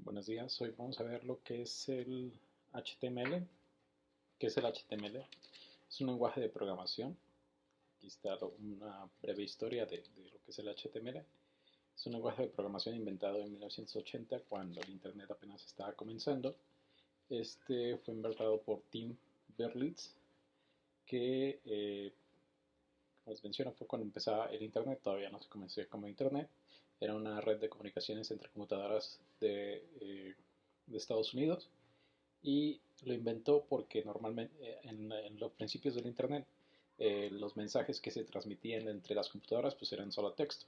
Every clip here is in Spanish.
Buenos días, hoy vamos a ver lo que es el HTML. ¿Qué es el HTML? Es un lenguaje de programación. Aquí está una breve historia de lo que es el HTML. Es un lenguaje de programación inventado en 1980 cuando el Internet apenas estaba comenzando. Este fue inventado por Tim Berners-Lee, que, como les menciono, fue cuando empezaba el Internet. Todavía no se conocía como Internet. Era una red de comunicaciones entre computadoras de Estados Unidos, y lo inventó porque normalmente en los principios del Internet los mensajes que se transmitían entre las computadoras pues eran solo texto.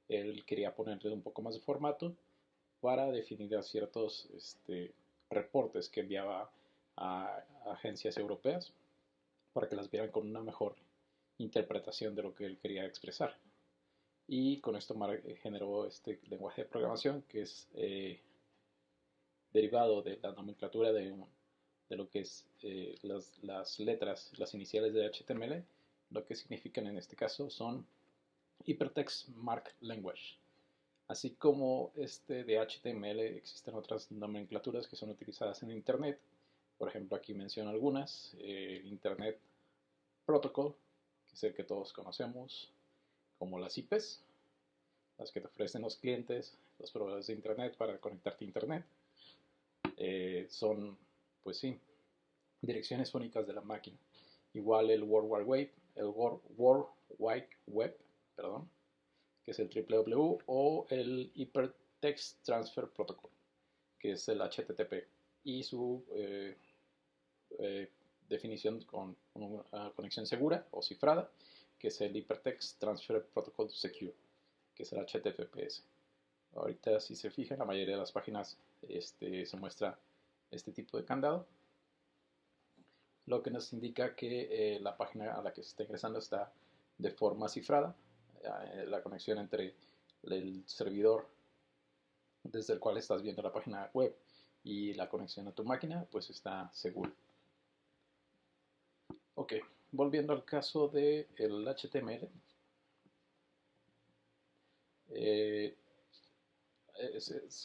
Él quería ponerle un poco más de formato para definir a ciertos reportes que enviaba a agencias europeas para que las vieran con una mejor interpretación de lo que él quería expresar. Y con esto generó este lenguaje de programación que es derivado de la nomenclatura de lo que es las letras, las iniciales de HTML. Lo que significan en este caso son Hypertext Mark Language. Así como este de HTML, existen otras nomenclaturas que son utilizadas en Internet. Por ejemplo, aquí menciono algunas. Internet Protocol, que es el que todos conocemos, como las IPs, las que te ofrecen los clientes, los proveedores de Internet para conectarte a Internet. Son, pues sí, direcciones únicas de la máquina. Igual el World Wide Web, perdón, que es el WWW, o el Hypertext Transfer Protocol, que es el HTTP, y su definición con una conexión segura o cifrada, que es el Hypertext Transfer Protocol Secure, que es el HTTPS. Ahorita, si se fijan, la mayoría de las páginas se muestra este tipo de candado, lo que nos indica que la página a la que se está ingresando está de forma cifrada. La conexión entre el servidor desde el cual estás viendo la página web y la conexión a tu máquina pues está segura. Ok, volviendo al caso del HTML,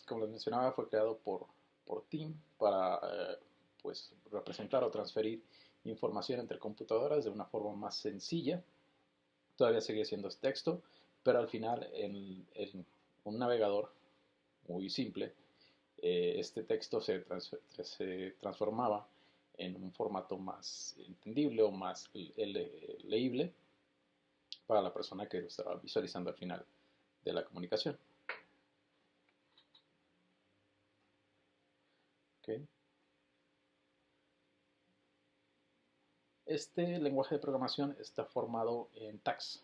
como les mencionaba, fue creado por Tim para pues representar o transferir información entre computadoras de una forma más sencilla. Todavía sigue siendo texto, pero al final en un navegador muy simple, este texto se transformaba en un formato más entendible o más leíble para la persona que lo estaba visualizando al final de la comunicación. ¿Okay? Este lenguaje de programación está formado en tags.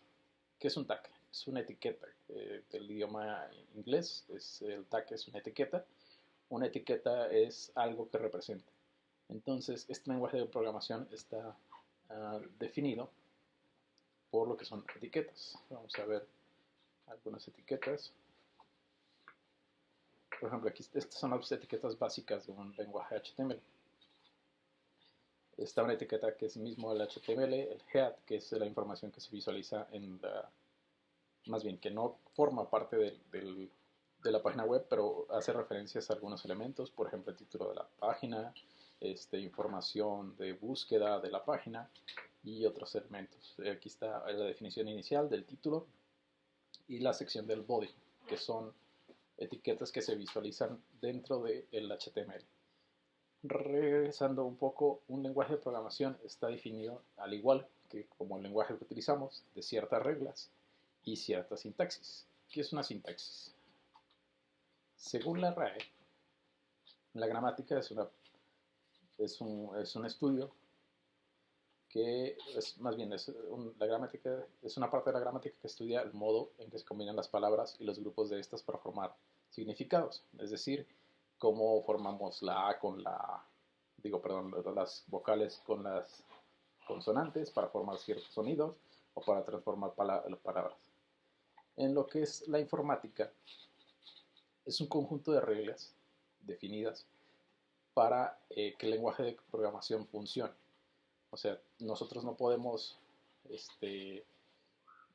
¿Qué es un tag? Es una etiqueta del idioma inglés. El tag es una etiqueta. Una etiqueta es algo que representa. Entonces, este lenguaje de programación está definido por lo que son etiquetas. Vamos a ver algunas etiquetas. Por ejemplo, aquí estas son las etiquetas básicas de un lenguaje HTML. Está una etiqueta que es mismo el HTML, el head, que es la información que se visualiza en la, más bien que no forma parte de la página web, pero hace referencias a algunos elementos, por ejemplo, el título de la página, información de búsqueda de la página y otros elementos. Aquí está la definición inicial del título y la sección del body, que son etiquetas que se visualizan dentro del HTML. Regresando un poco, un lenguaje de programación está definido, al igual que como el lenguaje que utilizamos, de ciertas reglas y cierta sintaxis. ¿Qué es una sintaxis? Según la RAE, la gramática es un estudio que es más bien la gramática es una parte de la gramática que estudia el modo en que se combinan las palabras y los grupos de estas para formar significados, es decir, cómo formamos la A con las vocales con las consonantes para formar ciertos sonidos o para transformar palabras. En lo que es la informática, es un conjunto de reglas definidas para que el lenguaje de programación funcione. O sea, nosotros no podemos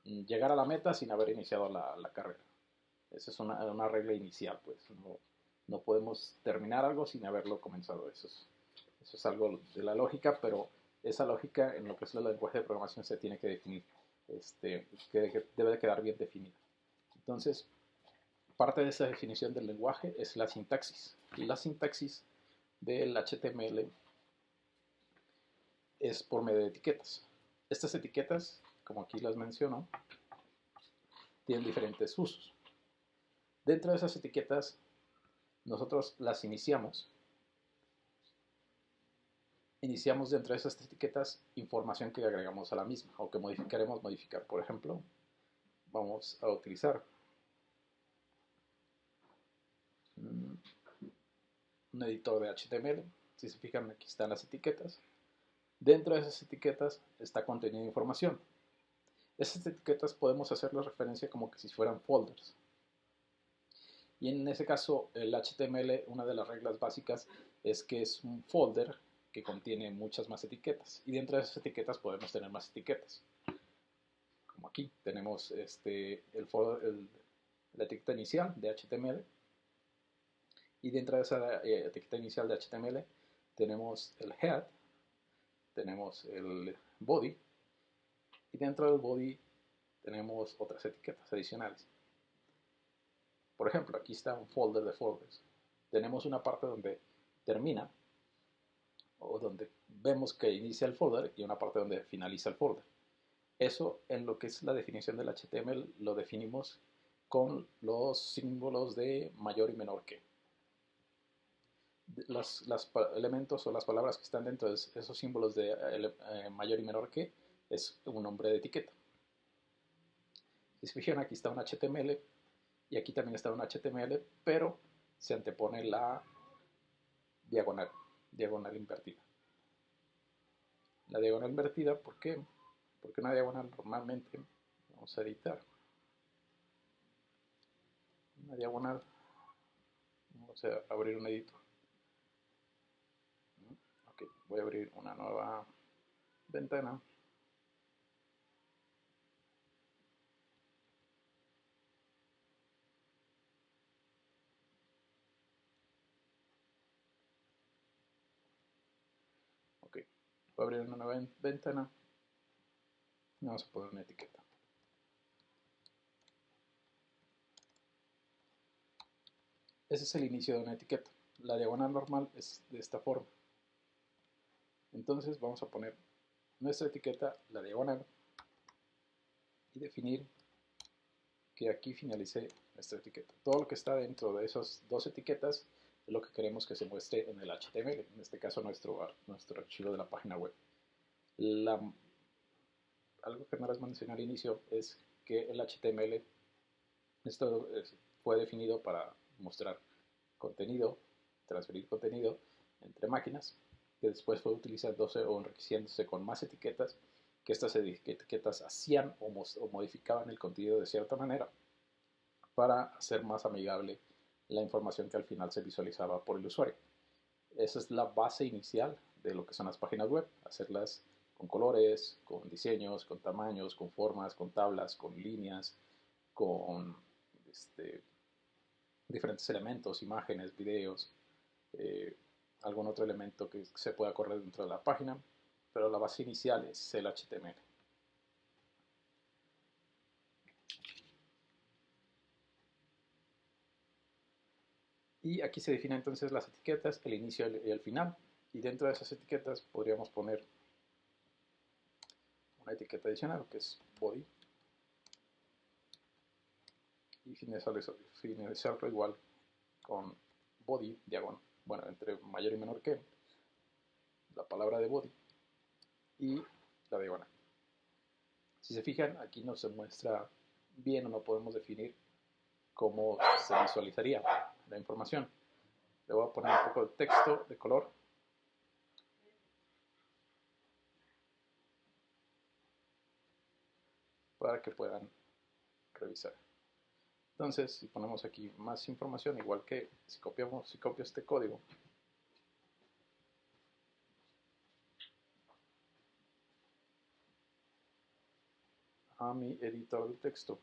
llegar a la meta sin haber iniciado la carrera. Esa es una regla inicial, pues. ¿No? No podemos terminar algo sin haberlo comenzado. Eso es algo de la lógica, pero esa lógica en lo que es el lenguaje de programación se tiene que definir, que debe de quedar bien definida. Entonces, parte de esa definición del lenguaje es la sintaxis. La sintaxis del HTML es por medio de etiquetas. Estas etiquetas, como aquí las menciono, tienen diferentes usos. Dentro de esas etiquetas, nosotros las iniciamos dentro de esas etiquetas información que agregamos a la misma o que queremos modificar. Por ejemplo, vamos a utilizar un editor de HTML. Si se fijan, aquí están las etiquetas. Dentro de esas etiquetas está contenida información. Esas etiquetas podemos hacerles referencia como que si fueran folders. Y en ese caso, el HTML, una de las reglas básicas es que es un folder que contiene muchas más etiquetas. Y dentro de esas etiquetas podemos tener más etiquetas. Como aquí tenemos la etiqueta inicial de HTML. Y dentro de esa etiqueta inicial de HTML tenemos el head, tenemos el body. Y dentro del body tenemos otras etiquetas adicionales. Por ejemplo, aquí está un folder de folders. Tenemos una parte donde termina o donde vemos que inicia el folder y una parte donde finaliza el folder. Eso en lo que es la definición del HTML lo definimos con los símbolos de mayor y menor que. Los elementos o las palabras que están dentro de esos símbolos de mayor y menor que es un nombre de etiqueta. Si se fijan, aquí está un HTML y aquí también está un HTML, pero se antepone la diagonal invertida. La diagonal invertida, ¿por qué? Porque una diagonal normalmente, vamos a editar, una diagonal, vamos a abrir un editor. Ok, voy a abrir una nueva ventana. Ok, voy a abrir una nueva ventana. Vamos a poner una etiqueta. Ese es el inicio de una etiqueta. La diagonal normal es de esta forma. Entonces vamos a poner nuestra etiqueta, la diagonal, y definir que aquí finalice nuestra etiqueta. Todo lo que está dentro de esas dos etiquetas es lo que queremos que se muestre en el HTML, en este caso nuestro archivo de la página web. Algo que no les mencioné al inicio es que el HTML fue definido para mostrar contenido, transferir contenido entre máquinas, que después fue utilizándose o enriqueciéndose con más etiquetas, que estas etiquetas hacían o modificaban el contenido de cierta manera para hacer más amigable la información que al final se visualizaba por el usuario. Esa es la base inicial de lo que son las páginas web, hacerlas con colores, con diseños, con tamaños, con formas, con tablas, con líneas, con diferentes elementos, imágenes, videos, algún otro elemento que se pueda correr dentro de la página, pero la base inicial es el HTML. Y aquí se definen entonces las etiquetas, el inicio y el final. Y dentro de esas etiquetas podríamos poner una etiqueta adicional que es body. Y finalizarlo igual con body, diagonal. Bueno, entre mayor y menor que la palabra de body y la diagonal. Si se fijan, aquí no se muestra bien o no podemos definir cómo se visualizaría la información. Le voy a poner un poco de texto de color para que puedan revisar. Entonces, si ponemos aquí más información, igual que si copio este código, a mi editor de texto,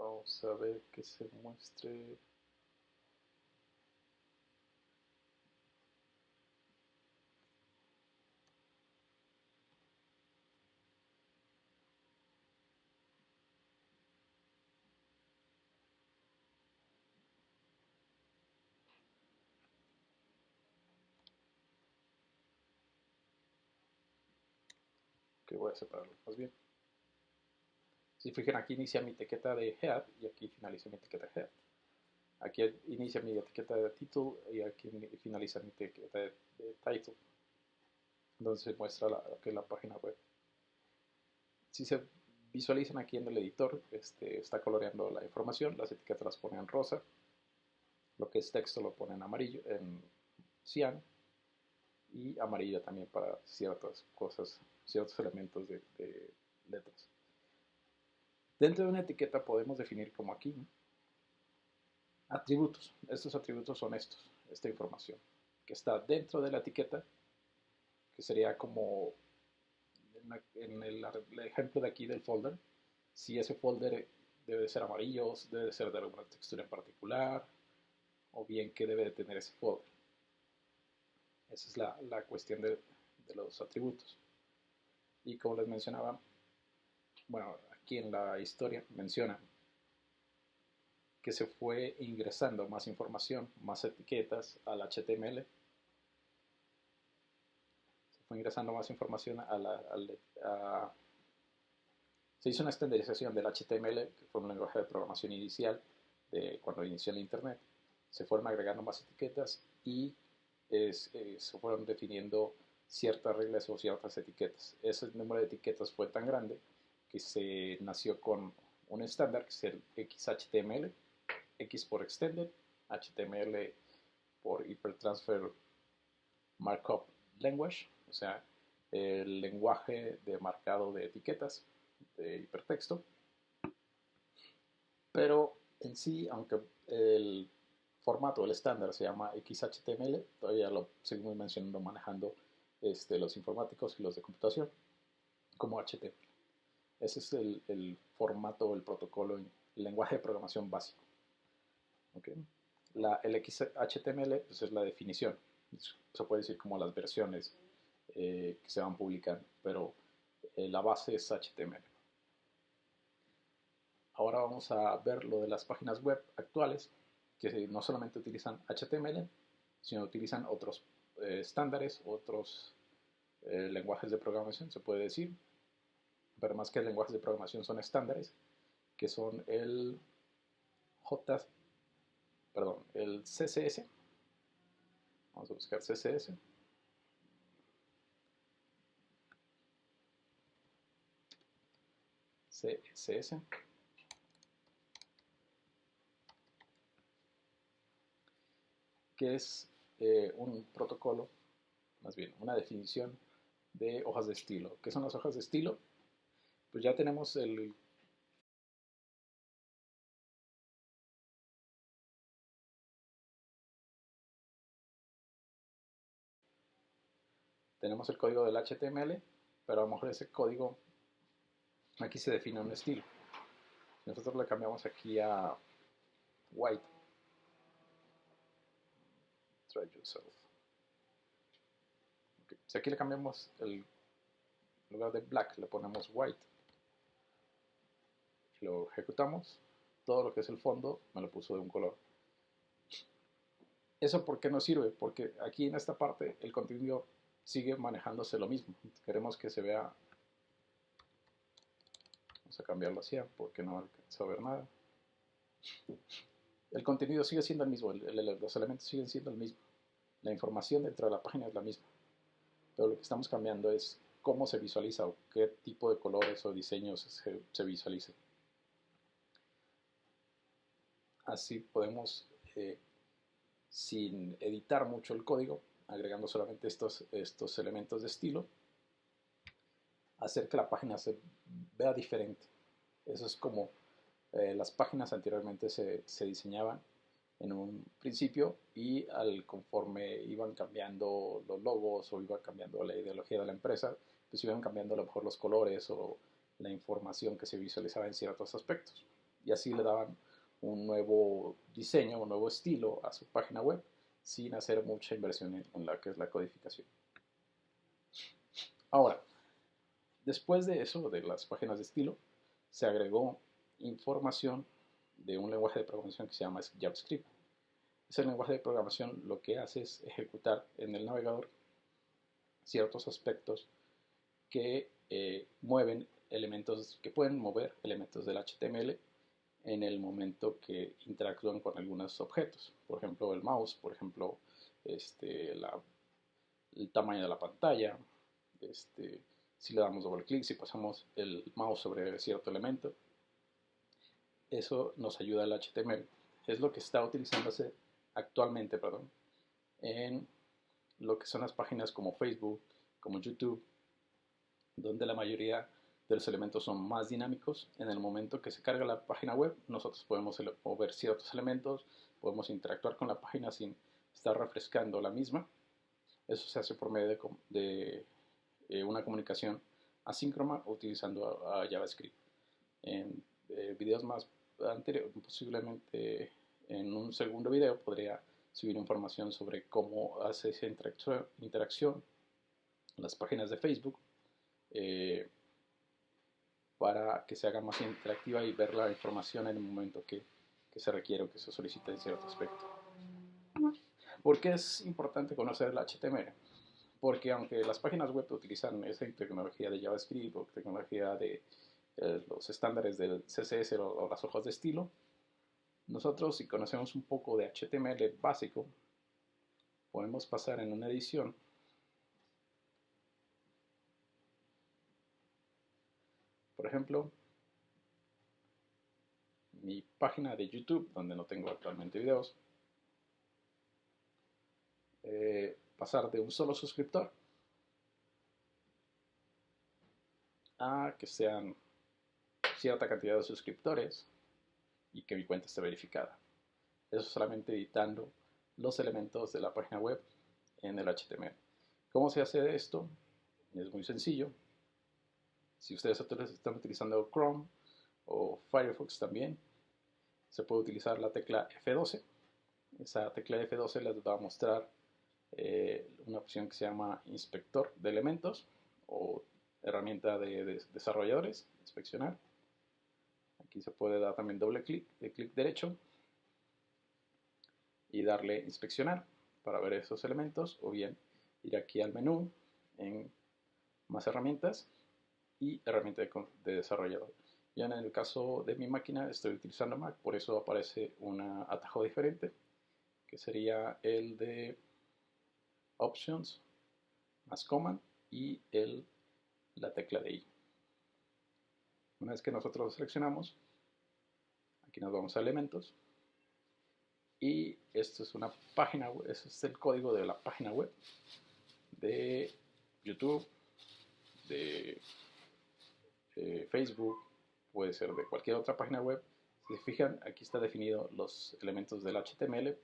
Vamos a ver que se muestre. Que voy a separarlo más bien. Si fijan, aquí inicia mi etiqueta de head y aquí finaliza mi etiqueta de head. Aquí inicia mi etiqueta de título y aquí finaliza mi etiqueta de title, donde se muestra que la página web. Si se visualizan aquí en el editor, está coloreando la información, las etiquetas las pone en rosa, lo que es texto lo pone en amarillo, en cian, y amarillo también para ciertas cosas, ciertos elementos de letras. Dentro de una etiqueta podemos definir como aquí, ¿no? Atributos. Estos atributos son esta información que está dentro de la etiqueta, que sería como en el ejemplo de aquí del folder, si ese folder debe de ser amarillo, debe de ser de alguna textura en particular, o bien qué debe de tener ese folder. Esa es la cuestión de los atributos. Y como les mencionaba, bueno, aquí en la historia menciona que se fue ingresando más información, más etiquetas al HTML. Se fue ingresando más información se hizo una estandarización del HTML, que fue un lenguaje de programación inicial de cuando inició el Internet. Se fueron agregando más etiquetas y se fueron definiendo ciertas reglas o ciertas etiquetas. Ese número de etiquetas fue tan grande que se nació con un estándar que es el XHTML, X por Extended, HTML por Hypertransfer Markup Language, o sea, el lenguaje de marcado de etiquetas de hipertexto, pero en sí, aunque el formato, el estándar se llama XHTML, todavía lo seguimos mencionando manejando los informáticos y los de computación como HTML. Ese es el formato, el protocolo, el lenguaje de programación básico. ¿Okay? El XHTML pues, es la definición, se puede decir como las versiones que se van publicando, pero la base es HTML. Ahora vamos a ver lo de las páginas web actuales, que no solamente utilizan HTML, sino utilizan otros estándares, otros lenguajes de programación, se puede decir, pero más que lenguajes de programación son estándares, que son el CSS. Vamos a buscar CSS. CSS. Que es un protocolo, más bien una definición de hojas de estilo. ¿Qué son las hojas de estilo? Pues ya tenemos el código del HTML, pero a lo mejor ese código aquí se define un estilo. Si nosotros le cambiamos aquí a white, try yourself. Okay. Si aquí le cambiamos en lugar de black, le ponemos white, y lo ejecutamos, todo lo que es el fondo me lo puso de un color. ¿Eso por qué nos sirve? Porque aquí en esta parte el contenido sigue manejándose lo mismo. Queremos que se vea, vamos a cambiarlo así porque no alcanzo a ver nada. El contenido sigue siendo el mismo, los elementos siguen siendo el mismo. La información dentro de la página es la misma. Pero lo que estamos cambiando es cómo se visualiza o qué tipo de colores o diseños se visualizan. Así podemos, sin editar mucho el código, agregando solamente estos elementos de estilo, hacer que la página se vea diferente. Eso es como las páginas anteriormente se diseñaban en un principio y conforme iban cambiando los logos o iba cambiando la ideología de la empresa, pues iban cambiando a lo mejor los colores o la información que se visualizaba en ciertos aspectos. y así le daban un nuevo diseño, un nuevo estilo a su página web sin hacer mucha inversión en la que es la codificación. Ahora, después de eso, de las páginas de estilo, se agregó información de un lenguaje de programación que se llama JavaScript. Ese lenguaje de programación lo que hace es ejecutar en el navegador ciertos aspectos que mueven elementos, que pueden mover elementos del HTML en el momento que interactúan con algunos objetos. Por ejemplo, el mouse, por ejemplo, el tamaño de la pantalla, si le damos doble clic, si pasamos el mouse sobre cierto elemento. Eso nos ayuda al HTML. Es lo que está utilizándose actualmente, en lo que son las páginas como Facebook, como YouTube, donde la mayoría de los elementos son más dinámicos. En el momento que se carga la página web, nosotros podemos mover ciertos elementos, podemos interactuar con la página sin estar refrescando la misma. Eso se hace por medio de una comunicación asíncrona utilizando a JavaScript. En videos más anteriores, posiblemente en un segundo video, podría subir información sobre cómo hace esa interacción las páginas de Facebook para que se haga más interactiva y ver la información en el momento que se requiere o que se solicita en cierto aspecto. ¿Por qué es importante conocer el HTML? Porque aunque las páginas web utilizan esa tecnología de JavaScript o tecnología de los estándares del CSS o las hojas de estilo, nosotros, si conocemos un poco de HTML básico, podemos pasar en una edición por ejemplo, mi página de YouTube, donde no tengo actualmente videos, pasar de un solo suscriptor a que sean cierta cantidad de suscriptores y que mi cuenta esté verificada. Eso solamente editando los elementos de la página web en el HTML. ¿Cómo se hace esto? Es muy sencillo. Si ustedes están utilizando Chrome o Firefox también, se puede utilizar la tecla F12. Esa tecla F12 les va a mostrar una opción que se llama inspector de elementos o herramienta de desarrolladores, inspeccionar. Aquí se puede dar también doble clic, de clic derecho y darle inspeccionar para ver esos elementos, o bien ir aquí al menú en más herramientas y herramienta de desarrollador. Ya en el caso de mi máquina estoy utilizando Mac, por eso aparece un atajo diferente, que sería el de Options más Command y la tecla de I. Una vez que nosotros lo seleccionamos, aquí nos vamos a elementos y esto es una página web, este es el código de la página web de YouTube, de Facebook, puede ser de cualquier otra página web. Si se fijan, aquí está definido los elementos del HTML.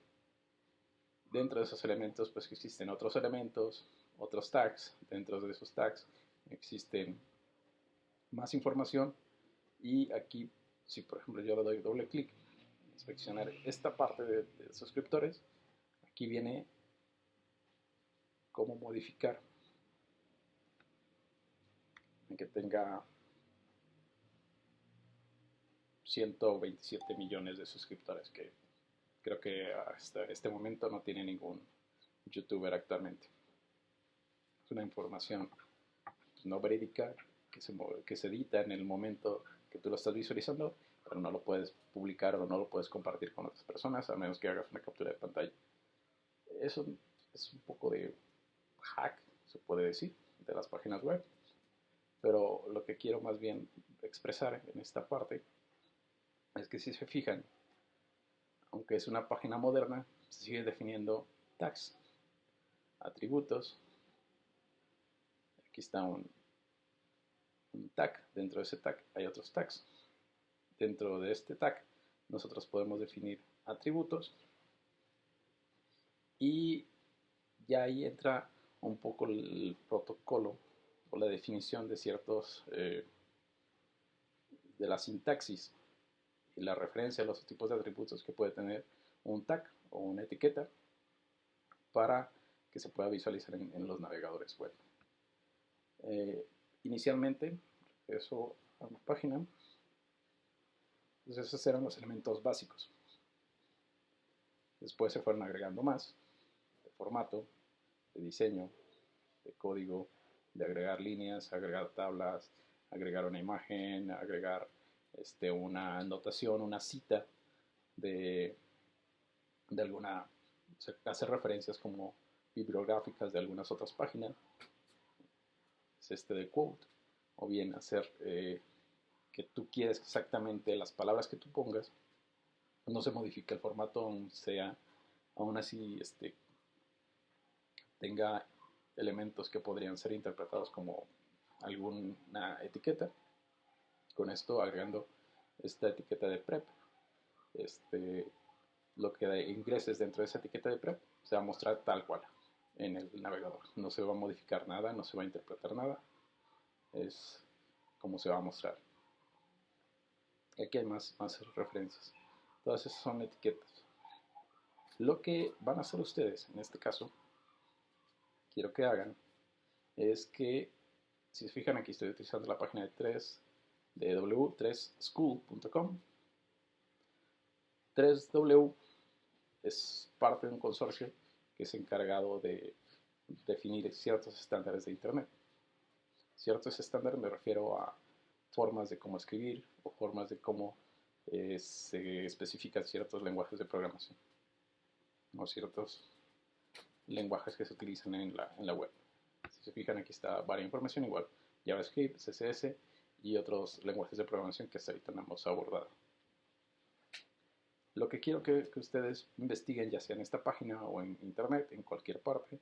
Dentro de esos elementos pues existen otros elementos, otros tags. Dentro de esos tags existen más información y aquí, si por ejemplo yo le doy doble clic, inspeccionar esta parte de suscriptores, aquí viene cómo modificar que tenga 127 millones de suscriptores, que creo que hasta este momento no tiene ningún youtuber actualmente. Es una información no verídica que se edita en el momento que tú lo estás visualizando, pero no lo puedes publicar o no lo puedes compartir con otras personas a menos que hagas una captura de pantalla. Eso es un poco de hack, se puede decir, de las páginas web, pero lo que quiero más bien expresar en esta parte es que si se fijan, aunque es una página moderna, se sigue definiendo tags, atributos. Aquí está un tag, dentro de ese tag hay otros tags. Dentro de este tag nosotros podemos definir atributos y ya ahí entra un poco el protocolo o la definición de ciertos de la sintaxis la referencia, los tipos de atributos que puede tener un tag o una etiqueta para que se pueda visualizar en los navegadores web. Inicialmente, regreso a mi página. Entonces esos eran los elementos básicos. Después se fueron agregando más, de formato, de diseño, de código, de agregar líneas, agregar tablas, agregar una imagen, agregar una anotación, una cita de alguna, o sea, hacer referencias como bibliográficas de algunas otras páginas, es de quote, o bien hacer que tú quieres exactamente las palabras que tú pongas, no se modifica el formato, aún así tenga elementos que podrían ser interpretados como alguna etiqueta. Con esto, agregando esta etiqueta de prep, lo que ingreses dentro de esa etiqueta de prep se va a mostrar tal cual en el navegador. No se va a modificar nada, no se va a interpretar nada. Es como se va a mostrar. Y aquí hay más referencias. Todas esas son etiquetas. Lo que van a hacer ustedes, en este caso, quiero que hagan, es que, si se fijan aquí, estoy utilizando la página de w3school.com. 3W es parte de un consorcio que es encargado de definir ciertos estándares de Internet. Ciertos estándares me refiero a formas de cómo escribir o formas de cómo se especifican ciertos lenguajes de programación o ciertos lenguajes que se utilizan en la web. Si se fijan, aquí está varias información, igual JavaScript, CSS y otros lenguajes de programación que hasta ahorita no hemos abordado. Lo que quiero que ustedes investiguen, ya sea en esta página o en internet, en cualquier parte,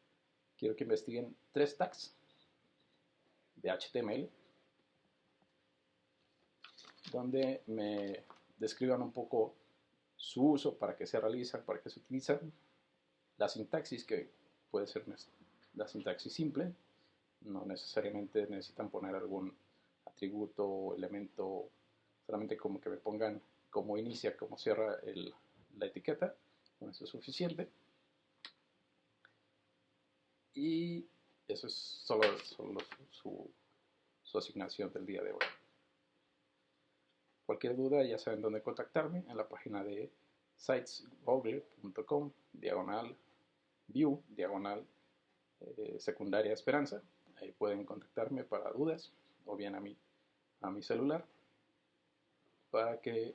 quiero que investiguen 3 tags de HTML, donde me describan un poco su uso, para qué se realizan, para qué se utilizan, la sintaxis, que puede ser la sintaxis simple, no necesariamente necesitan poner algún atributo o elemento, solamente como que me pongan cómo inicia, cómo cierra la etiqueta, con eso es suficiente. Y eso es solo su asignación del día de hoy. Cualquier duda ya saben dónde contactarme, en la página de sitesgoogle.com, /view, secundaria esperanza. Ahí pueden contactarme para dudas, o bien a mi celular, para que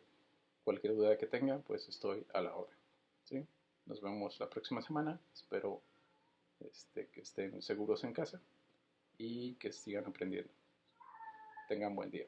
cualquier duda que tengan, pues estoy a la orden. ¿Sí? Nos vemos la próxima semana. Espero que estén seguros en casa y que sigan aprendiendo. Tengan buen día.